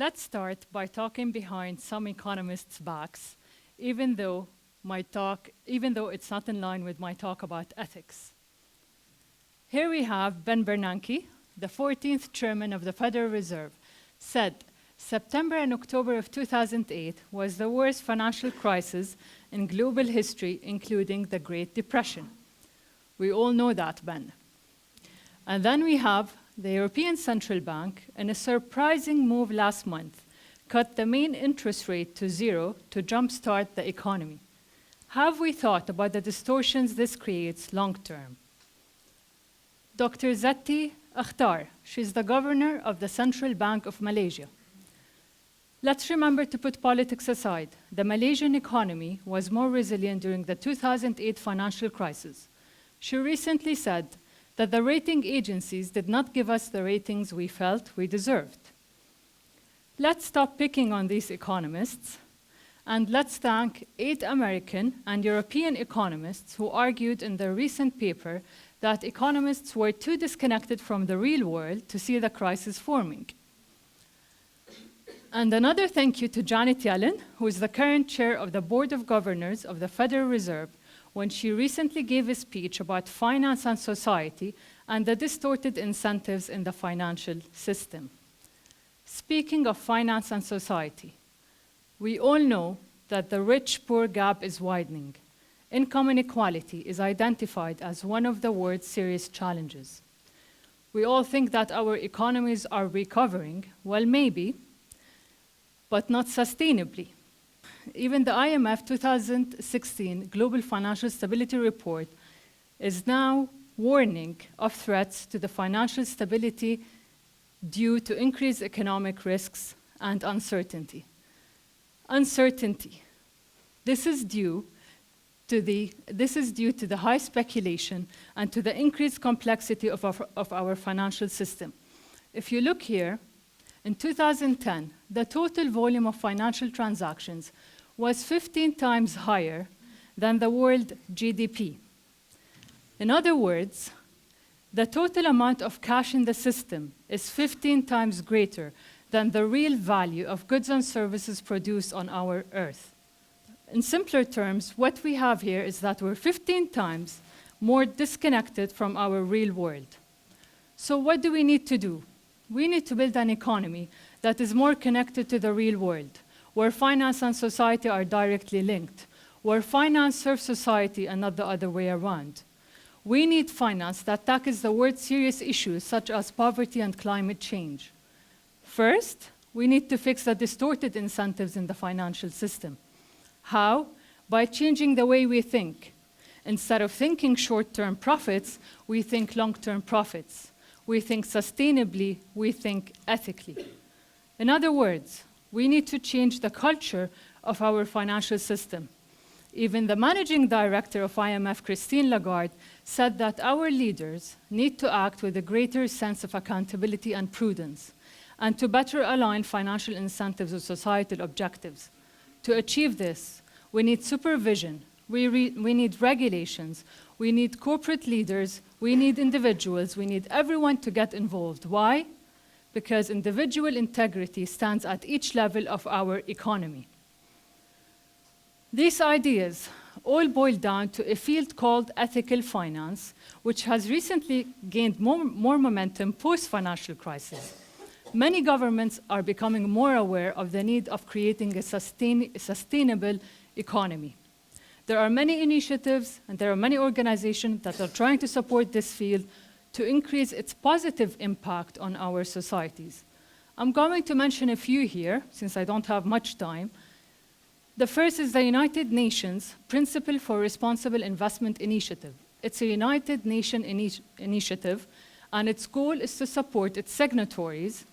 Let's start by talking behind some economists' backs, even though it's not in line with my talk about ethics. Here we have Ben Bernanke, the 14th chairman of the Federal Reserve, said September and October of 2008 was the worst financial crisis in global history, including the Great Depression. We all know that, Ben. And then we have the European Central Bank, in a surprising move last month, cut the main interest rate to 0 to jumpstart the economy. Have we thought about the distortions this creates long-term? Dr. Zatti Akhtar, she's the governor of the Central Bank of Malaysia. Let's remember to put politics aside. The Malaysian economy was more resilient during the 2008 financial crisis. She recently said that the rating agencies did not give us the ratings we felt we deserved. Let's stop picking on these economists, and let's thank 8 American and European economists who argued in their recent paper that economists were too disconnected from the real world to see the crisis forming. And another thank you to Janet Yellen, who is the current chair of the Board of Governors of the Federal Reserve, when she recently gave a speech about finance and society and the distorted incentives in the financial system. Speaking of finance and society, we all know that the rich-poor gap is widening. Income inequality is identified as one of the world's serious challenges. We all think that our economies are recovering. Well, maybe, but not sustainably. Even the IMF 2016 Global Financial Stability Report is now warning of threats to the financial stability due to increased economic risks and uncertainty. Uncertainty. This is due to the high speculation and to the increased complexity of our financial system. If you look here, in 2010, the total volume of financial transactions was 15 times higher than the world GDP. In other words, the total amount of cash in the system is 15 times greater than the real value of goods and services produced on our earth. In simpler terms, what we have here is that we're 15 times more disconnected from our real world. So what do we need to do? We need to build an economy that is more connected to the real world, where finance and society are directly linked, where finance serves society and not the other way around. We need finance that tackles the world's serious issues such as poverty and climate change. First, we need to fix the distorted incentives in the financial system. How? By changing the way we think. Instead of thinking short-term profits, we think long-term profits. We think sustainably, we think ethically. In other words, we need to change the culture of our financial system. Even the managing director of IMF, Christine Lagarde, said that our leaders need to act with a greater sense of accountability and prudence, and to better align financial incentives with societal objectives. To achieve this, we need supervision, we need regulations, we need corporate leaders, we need individuals, we need everyone to get involved. Why? Because individual integrity stands at each level of our economy. These ideas all boil down to a field called ethical finance, which has recently gained more momentum post-financial crisis. Many governments are becoming more aware of the need of creating a sustainable economy. There are many initiatives and there are many organizations that are trying to support this field to increase its positive impact on our societies. I'm going to mention a few here, since I don't have much time. The first is the United Nations Principle for Responsible Investment Initiative. It's a United Nations initiative, and its goal is to support its signatories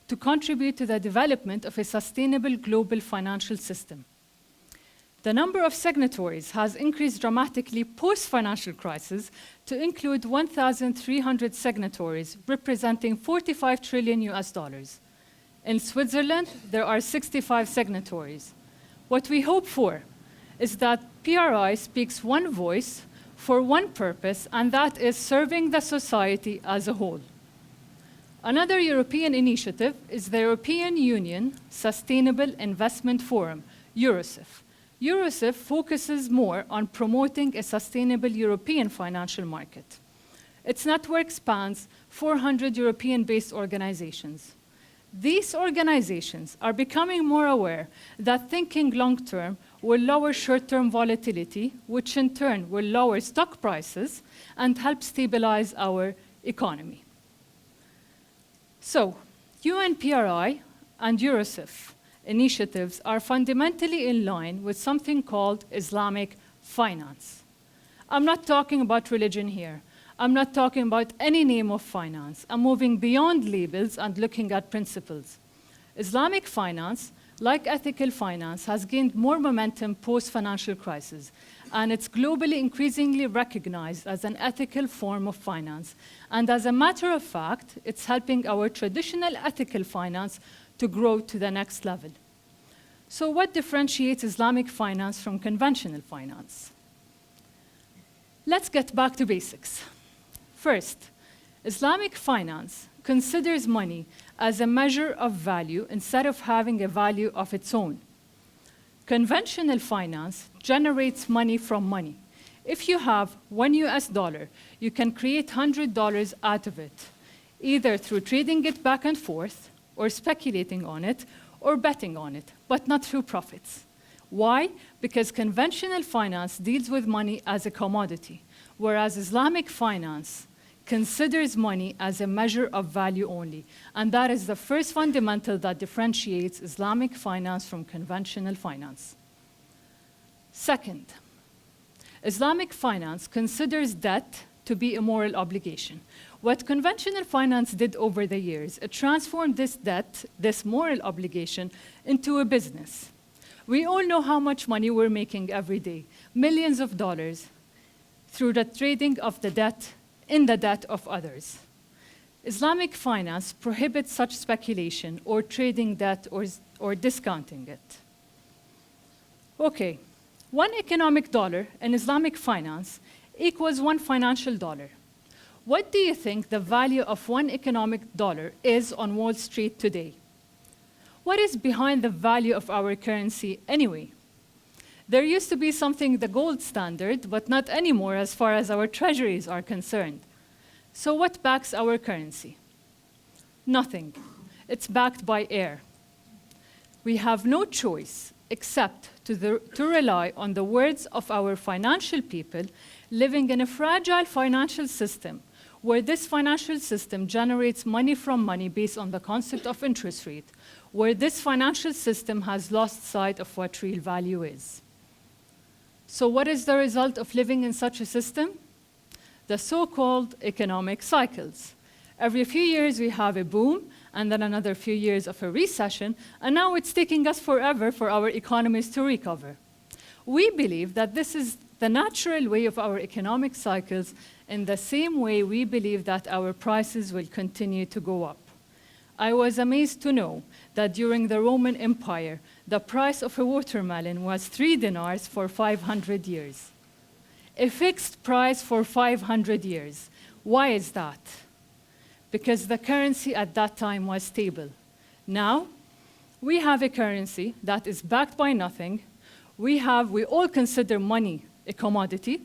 to contribute to the development of a sustainable global financial system. The number of signatories has increased dramatically post-financial crisis to include 1,300 signatories, representing 45 trillion US dollars. In Switzerland, there are 65 signatories. What we hope for is that PRI speaks one voice for one purpose, and that is serving the society as a whole. Another European initiative is the European Union Sustainable Investment Forum, EuroSIF. EuroSIF focuses more on promoting a sustainable European financial market. Its network spans 400 European-based organizations. These organizations are becoming more aware that thinking long-term will lower short-term volatility, which in turn will lower stock prices and help stabilize our economy. So, UNPRI and EuroSIF initiatives are fundamentally in line with something called Islamic finance. I'm not talking about religion here. I'm not talking about any name of finance. I'm moving beyond labels and looking at principles. Islamic finance, like ethical finance, has gained more momentum post-financial crisis, and it's globally increasingly recognized as an ethical form of finance. And as a matter of fact, it's helping our traditional ethical finance to grow to the next level. So what differentiates Islamic finance from conventional finance? Let's get back to basics. First, Islamic finance considers money as a measure of value instead of having a value of its own. Conventional finance generates money from money. If you have $1 US, you can create $100 out of it, either through trading it back and forth, or speculating on it, or betting on it, but not through profits. Why? Because conventional finance deals with money as a commodity, whereas Islamic finance considers money as a measure of value only. And that is the first fundamental that differentiates Islamic finance from conventional finance. Second, Islamic finance considers debt to be a moral obligation. What conventional finance did over the years, it transformed this debt, this moral obligation, into a business. We all know how much money we're making every day, millions of dollars, through the trading of the debt in the debt of others. Islamic finance prohibits such speculation or trading debt or discounting it. Okay, $1 economic dollar in Islamic finance equals $1 financial dollar. What do you think the value of $1 economic dollar is on Wall Street today? What is behind the value of our currency anyway? There used to be something the gold standard, but not anymore as far as our treasuries are concerned. So what backs our currency? Nothing. It's backed by air. We have no choice except to rely on the words of our financial people living in a fragile financial system, where this financial system generates money from money based on the concept of interest rate, where this financial system has lost sight of what real value is. So what is the result of living in such a system? The so-called economic cycles. Every few years we have a boom, and then another few years of a recession, and now it's taking us forever for our economies to recover. We believe that this is the natural way of our economic cycles, in the same way we believe that our prices will continue to go up. I was amazed to know that during the Roman Empire, the price of a watermelon was 3 dinars for 500 years. A fixed price for 500 years. Why is that? Because the currency at that time was stable. Now, we have a currency that is backed by nothing. We all consider money a commodity.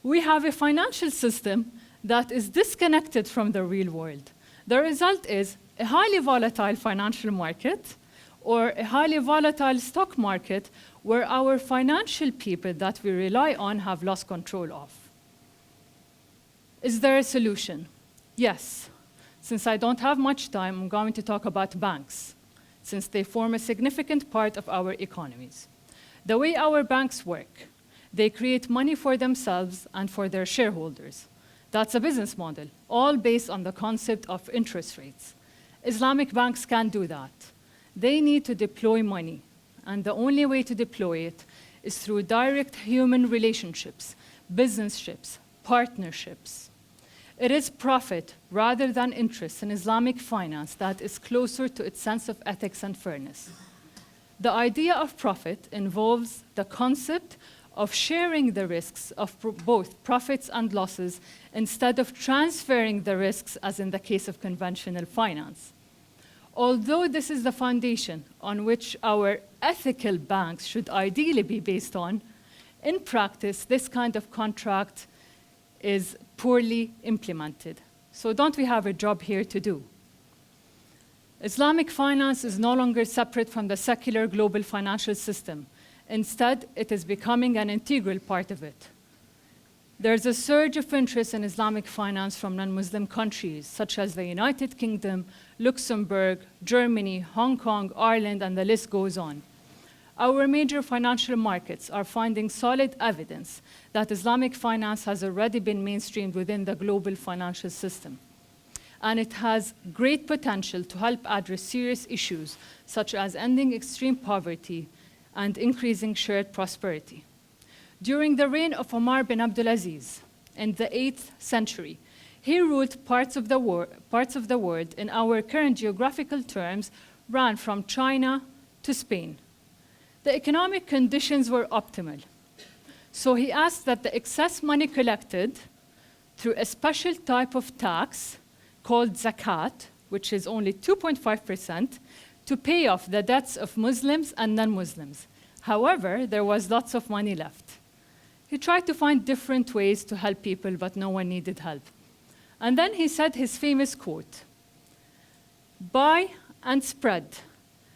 We have a financial system that is disconnected from the real world. The result is a highly volatile financial market or a highly volatile stock market where our financial people that we rely on have lost control of. Is there a solution? Yes. Since I don't have much time, I'm going to talk about banks, since they form a significant part of our economies. The way our banks work, they create money for themselves and for their shareholders. That's a business model, all based on the concept of interest rates. Islamic banks can't do that. They need to deploy money, and the only way to deploy it is through direct human relationships, business-ships, partnerships. It is profit rather than interest in Islamic finance that is closer to its sense of ethics and fairness. The idea of profit involves the concept of sharing the risks of both profits and losses instead of transferring the risks as in the case of conventional finance. Although this is the foundation on which our ethical banks should ideally be based on, in practice, this kind of contract is poorly implemented. So don't we have a job here to do? Islamic finance is no longer separate from the secular global financial system. Instead, it is becoming an integral part of it. There's a surge of interest in Islamic finance from non-Muslim countries, such as the United Kingdom, Luxembourg, Germany, Hong Kong, Ireland, and the list goes on. Our major financial markets are finding solid evidence that Islamic finance has already been mainstreamed within the global financial system. And it has great potential to help address serious issues, such as ending extreme poverty and increasing shared prosperity. During the reign of Omar bin Abdulaziz in the 8th century, he ruled parts of the world in our current geographical terms ran from China to Spain. The economic conditions were optimal. So he asked that the excess money collected through a special type of tax called zakat, which is only 2.5%, to pay off the debts of Muslims and non-Muslims. However, there was lots of money left. He tried to find different ways to help people, but no one needed help. And then he said his famous quote, "Buy and spread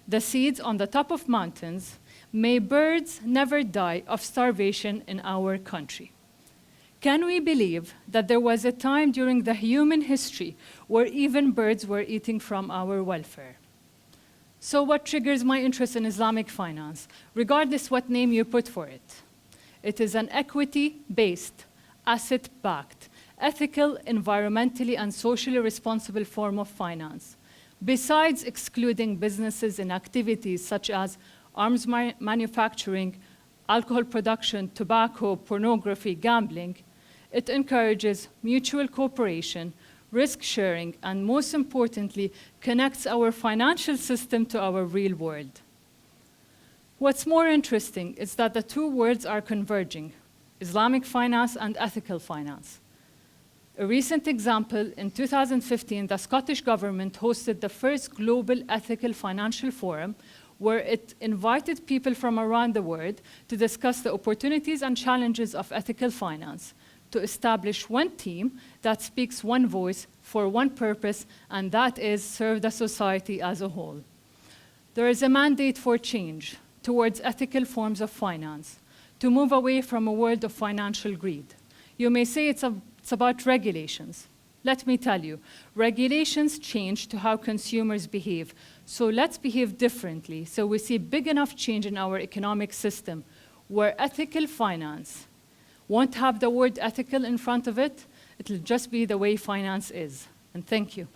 the seeds on the top of mountains, may birds never die of starvation in our country." Can we believe that there was a time during the human history where even birds were eating from our welfare? So what triggers my interest in Islamic finance, regardless what name you put for it? It is an equity-based, asset-backed, ethical, environmentally, and socially responsible form of finance. Besides excluding businesses in activities such as arms manufacturing, alcohol production, tobacco, pornography, gambling, it encourages mutual cooperation, risk sharing, and most importantly, connects our financial system to our real world. What's more interesting is that the two worlds are converging, Islamic finance and ethical finance. A recent example, in 2015, the Scottish government hosted the first global ethical financial forum where it invited people from around the world to discuss the opportunities and challenges of ethical finance, to establish one team that speaks one voice for one purpose, and that is serve the society as a whole. There is a mandate for change towards ethical forms of finance, to move away from a world of financial greed. You may say it's about regulations. Let me tell you, regulations change to how consumers behave. So let's behave differently so we see big enough change in our economic system where ethical finance won't have the word ethical in front of it. It'll just be the way finance is. And thank you.